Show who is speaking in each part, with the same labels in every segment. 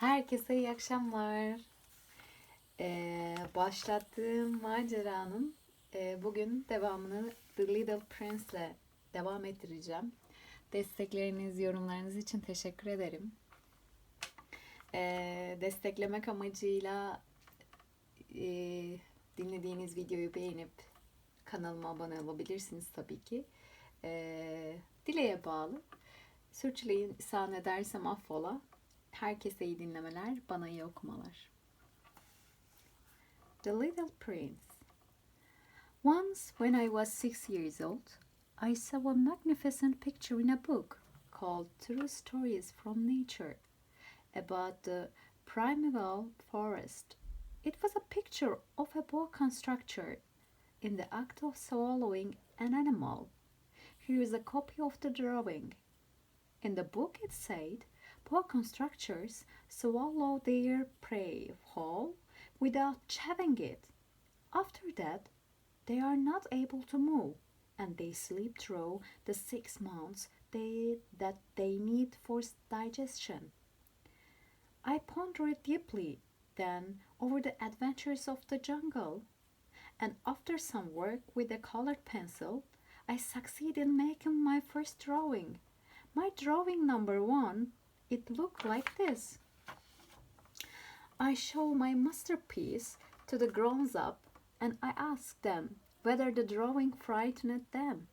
Speaker 1: Herkese iyi akşamlar. Başlattığım maceranın bugün devamını The Little Prince'le devam ettireceğim. Destekleriniz, yorumlarınız için teşekkür ederim. Desteklemek amacıyla dinlediğiniz videoyu beğenip kanalıma abone olabilirsiniz tabii ki. Dileğe bağlı. Sürçülisan edersem affola. Herkese iyi dinlemeler, bana iyi okumalar. The Little Prince. Once, when I was 6 years old, I saw a magnificent picture in a book called True Stories from Nature about the primeval forest. It was a picture of a boa constrictor in the act of swallowing an animal. Here is a copy of the drawing. In the book it said, boa constrictors swallow their prey whole without chewing it. After that, they are not able to move, and they sleep through the 6 months that they need for digestion. I pondered deeply then over the adventures of the jungle, and after some work with a colored pencil, I succeeded in making my first drawing. My drawing number 1, it looked like this. I show my masterpiece to the grown-up and I asked them whether the drawing frightened them.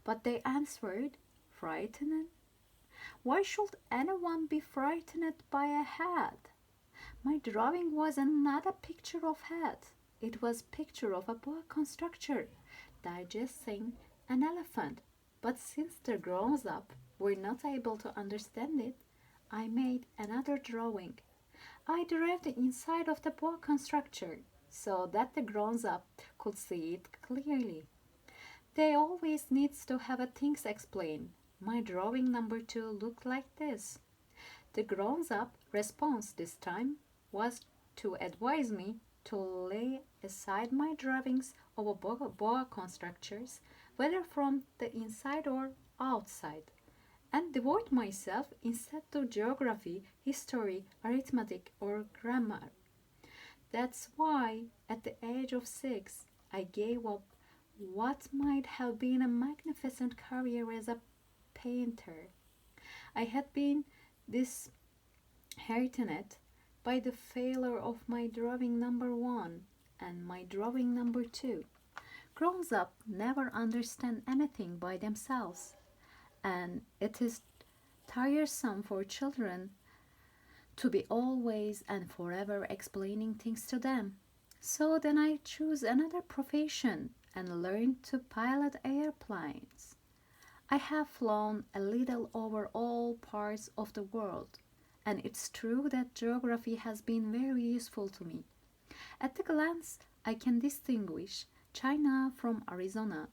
Speaker 1: But they answered, frightened? Why should anyone be frightened by a hat? My drawing was not a picture of hat. It was a picture of a boa constrictor digesting an elephant. But since the grown-up were not able to understand it, I made another drawing. I derived the inside of the boa constrictor so that the grown-up could see it clearly. They always needs to have a things explained. My drawing number 2 looked like this. The grown-up response this time was to advise me to lay aside my drawings of a boa constrictors, whether from the inside or outside, and devote myself instead to geography, history, arithmetic, or grammar. That's why, at the age of 6, I gave up what might have been a magnificent career as a painter. I had been disheartened by the failure of my drawing number 1 and my drawing number 2. Grown-ups never understand anything by themselves, and it is tiresome for children to be always and forever explaining things to them. So then I chose another profession and learned to pilot airplanes. I have flown a little over all parts of the world, and it's true that geography has been very useful to me. At a glance, I can distinguish China from Arizona.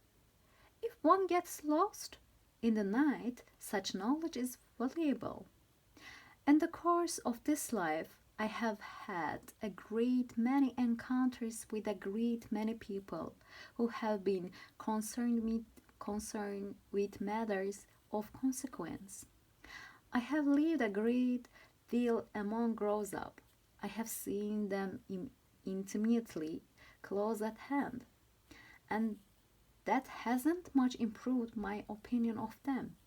Speaker 1: If one gets lost in the night, such knowledge is valuable. In the course of this life, I have had a great many encounters with a great many people who have been concerned with matters of consequence. I have lived a great deal among grown-ups. I have seen them intimately close at hand, and that hasn't much improved my opinion of them.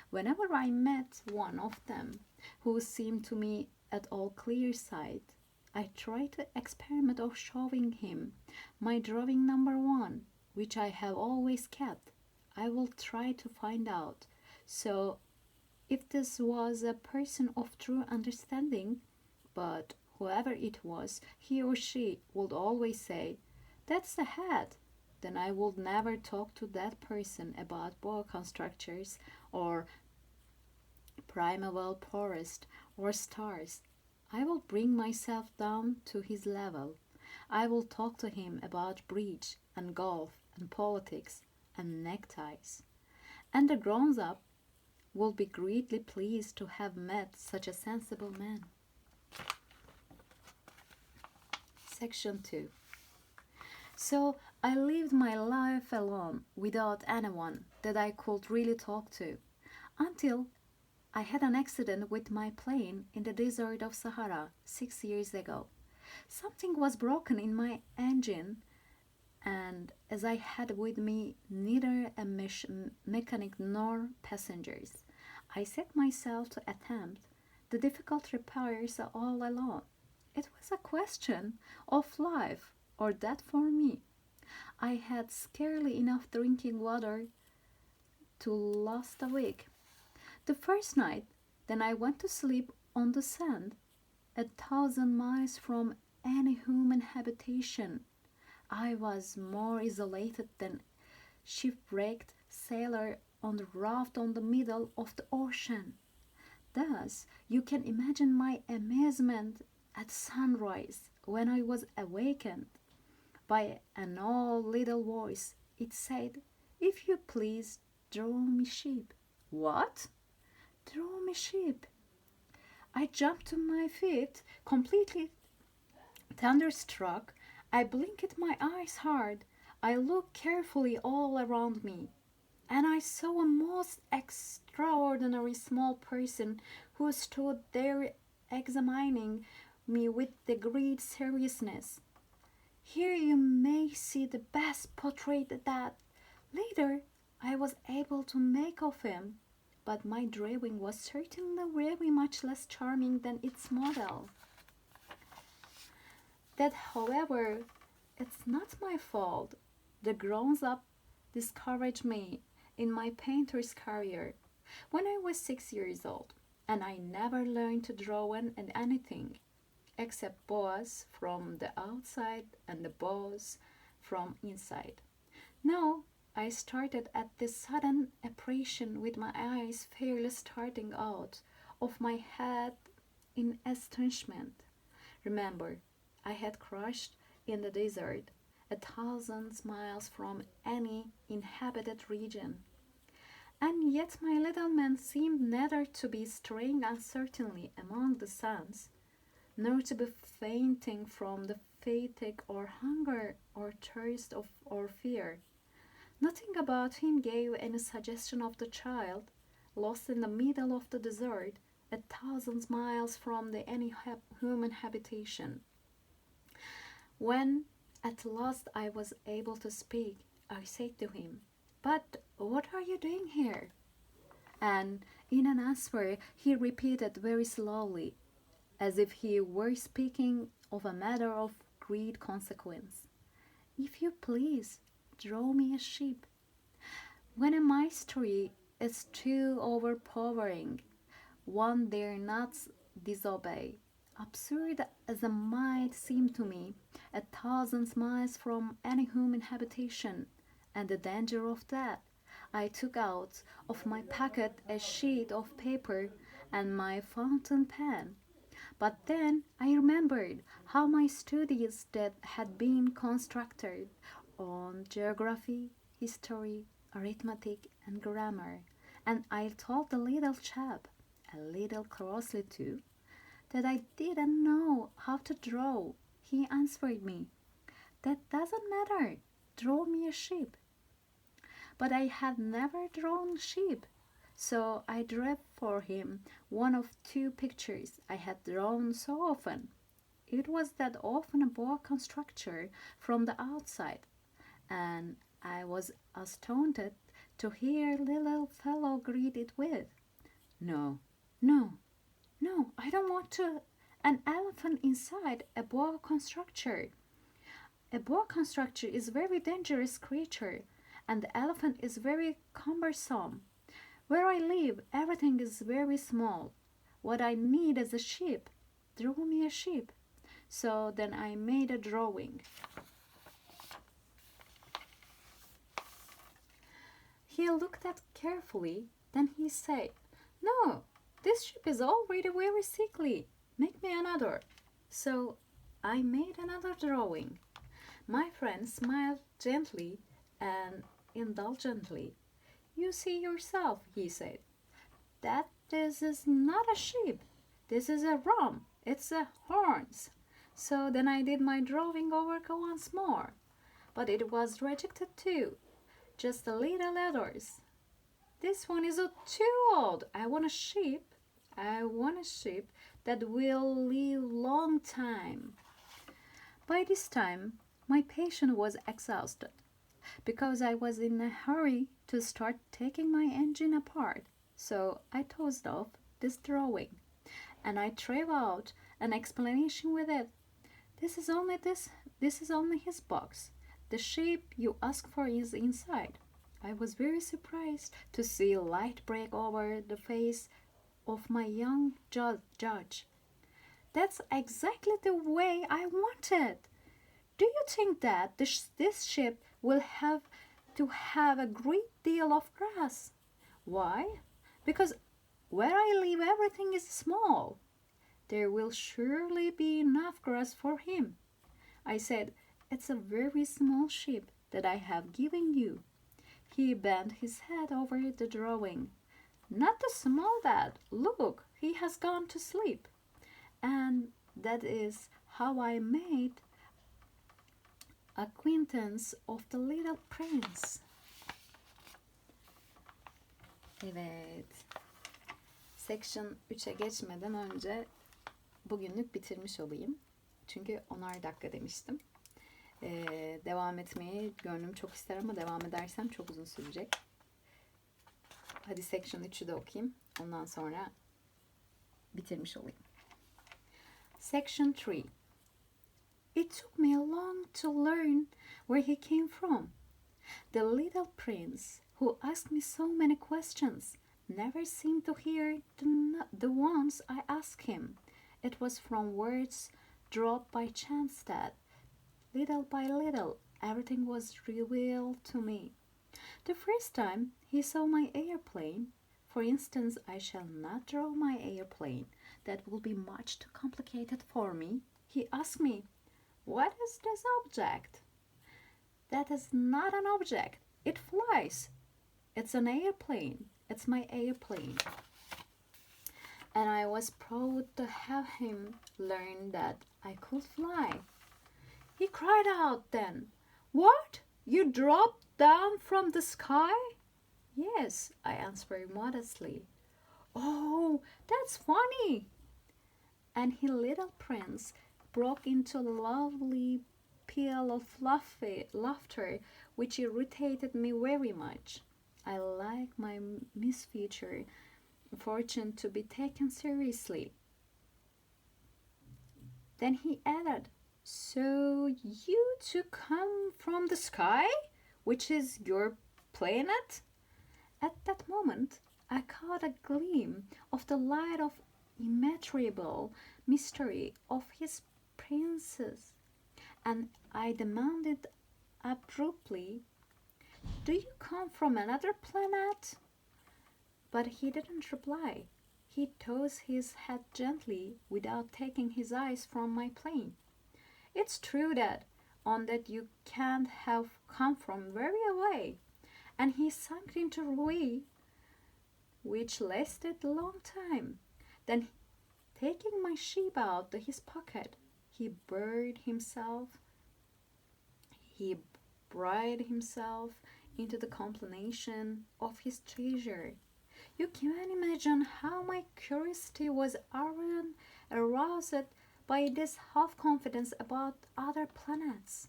Speaker 1: Whenever I met one of them who seemed to me at all clear-sighted, I tried the experiment of showing him my drawing number 1, which I have always kept. I will try to find out. So, if this was a person of true understanding, but whoever it was, he or she would always say, "That's a hat," then I would never talk to that person about boa constrictors or primeval forest or stars. I will bring myself down to his level. I will talk to him about bridge and golf and politics and neckties. And the grown-up will be greatly pleased to have met such a sensible man. Section 2. So I lived my life alone without anyone that I could really talk to until I had an accident with my plane in the desert of Sahara 6 years ago. Something was broken in my engine, and as I had with me neither a mechanic nor passengers, I set myself to attempt the difficult repairs all alone. It was a question of life or death for me. I had scarcely enough drinking water to last a week. The first night, then I went to sleep on the sand, 1,000 miles from any human habitation. I was more isolated than shipwrecked sailor on the raft on the middle of the ocean. Thus, you can imagine my amazement at sunrise when I was awakened by an old little voice. It said, "If you please, draw me sheep." What? Draw me sheep? I jumped to my feet, completely thunderstruck. I blinked my eyes hard. I looked carefully all around me, and I saw a most extraordinary small person who stood there examining me with the great seriousness. Here you may see the best portrait that later I was able to make of him, but my drawing was certainly very much less charming than its model. That, however, it's not my fault. The grown-up discouraged me in my painter's career when I was 6 years old, and I never learned to draw anything except bows from the outside and the bows from inside. Now I started at this sudden apparition with my eyes fairly starting out of my head in astonishment. Remember, I had crashed in the desert, 1,000 miles from any inhabited region. And yet my little man seemed neither to be straying uncertainly among the sands, nor to be fainting from the fatigue or hunger or thirst or fear. Nothing about him gave any suggestion of the child, lost in the middle of the desert, 1,000 miles from any human habitation. When at last I was able to speak, I said to him, "But what are you doing here?" And in an answer he repeated very slowly, as if he were speaking of a matter of great consequence, "If you please, draw me a sheep." When a mystery is too overpowering, one dare not disobey. Absurd as it might seem to me, 1,000 miles from any human habitation, and the danger of that, I took out of my pocket a sheet of paper and my fountain pen. But then I remembered how my studies that had been constructed on geography, history, arithmetic, and grammar, and I told the little chap, a little crossly too, that I didn't know how to draw. He answered me, "That doesn't matter, draw me a sheep." But I had never drawn sheep, so I drew for him one of two pictures I had drawn so often. It was that of a boa constrictor from the outside, and I was astounded to hear little fellow greet it with, "No, no, no, I don't want to an elephant inside a boa constrictor. A boa constrictor is a very dangerous creature, and the elephant is very cumbersome. Where I live, everything is very small. What I need is a sheep. Draw me a sheep." So then I made a drawing. He looked at carefully, then he said, "No, this sheep is already very sickly. Make me another." So I made another drawing. My friend smiled gently and indulgently. "You see yourself," he said, "that this is not a sheep. This is a ram. It's a horns." So then I did my drawing over once more, but it was rejected too. Just the little letters. This one is too old. I want a ship. I want a ship that will live long time. By this time, my patience was exhausted because I was in a hurry to start taking my engine apart. So I tossed off this drawing and I threw out an explanation with it. This is only his box. The shape you ask for is inside. I was very surprised to see light break over the face of my young judge. That's exactly the way I want it. Do you think that this ship will have to have a great deal of grass? Why? Because where I live everything is small. There will surely be enough grass for him. I said, it's a very small ship that I have given you. He bent his head over the drawing. Not too small, Dad. Look, he has gone to sleep. And that is how I made acquaintance of the little prince. Evet. Section 3'e geçmeden önce bugünlük bitirmiş olayım. Çünkü 10'ar dakika demiştim. Devam etmeyi gönlüm çok ister ama devam edersem çok uzun sürecek. Hadi Section 3'ü de okuyayım. Ondan sonra bitirmiş olayım. Section 3. It took me long to learn where he came from. The little prince, who asked me so many questions, never seemed to hear the ones I asked him. It was from words dropped by chance that, little by little, everything was revealed to me. The first time he saw my airplane, for instance, I shall not draw my airplane. That will be much too complicated for me. He asked me, what is this object? That is not an object. It flies. It's an airplane. It's my airplane. And I was proud to have him learn that I could fly. He cried out then, what? You dropped down from the sky? Yes, I answered modestly. Oh, that's funny. And his little prince broke into a lovely peal of laughter, which irritated me very much. I like my misfortune to be taken seriously. Then he added, so you two come from the sky, which is your planet? At that moment, I caught a gleam of the light of immeasurable mystery of his princess, and I demanded abruptly, do you come from another planet? But he didn't reply. He tossed his head gently without taking his eyes from my plane. It's true that on that you can't have come from very away. And he sank into reverie, which lasted a long time. Then, taking my sheep out of his pocket, he buried himself into the contemplation of his treasure. You can imagine how my curiosity was aroused by this half-confidence about other planets.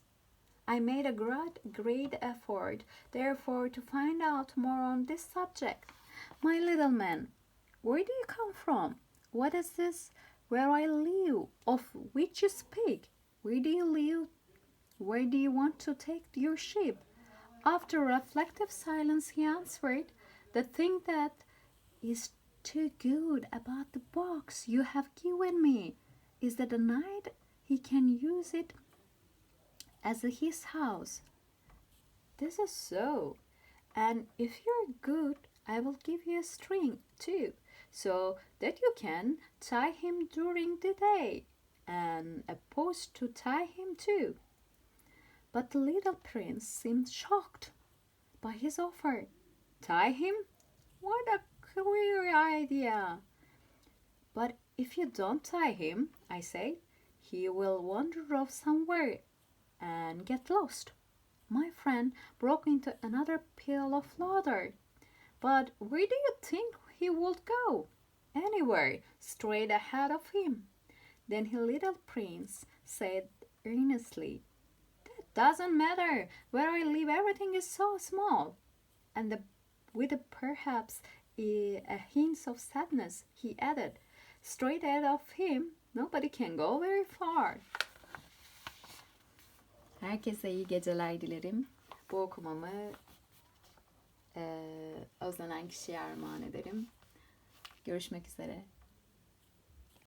Speaker 1: I made a great effort, therefore, to find out more on this subject. My little man, where do you come from? What is this where I live, of which you speak? Where do you live? Where do you want to take your ship? After a reflective silence, he answered, the thing that is too good about the box you have given me is that at night he can use it as his house. This is so, and if you're good, I will give you a string too, so that you can tie him during the day, and a post to tie him to. But the little prince seemed shocked by his offer. Tie him? What a queer idea! But if you don't tie him, I said, he will wander off somewhere and get lost. My friend broke into another peal of laughter. But where do you think he would go? Anywhere, straight ahead of him. Then his little prince said earnestly, "That doesn't matter. Where I live, everything is so small." And with perhaps a hint of sadness, he added, "Straight ahead of him, nobody can go very far." Herkese iyi geceler dilerim. Bu okumamı özlenen kişiye armağan ederim. Görüşmek üzere.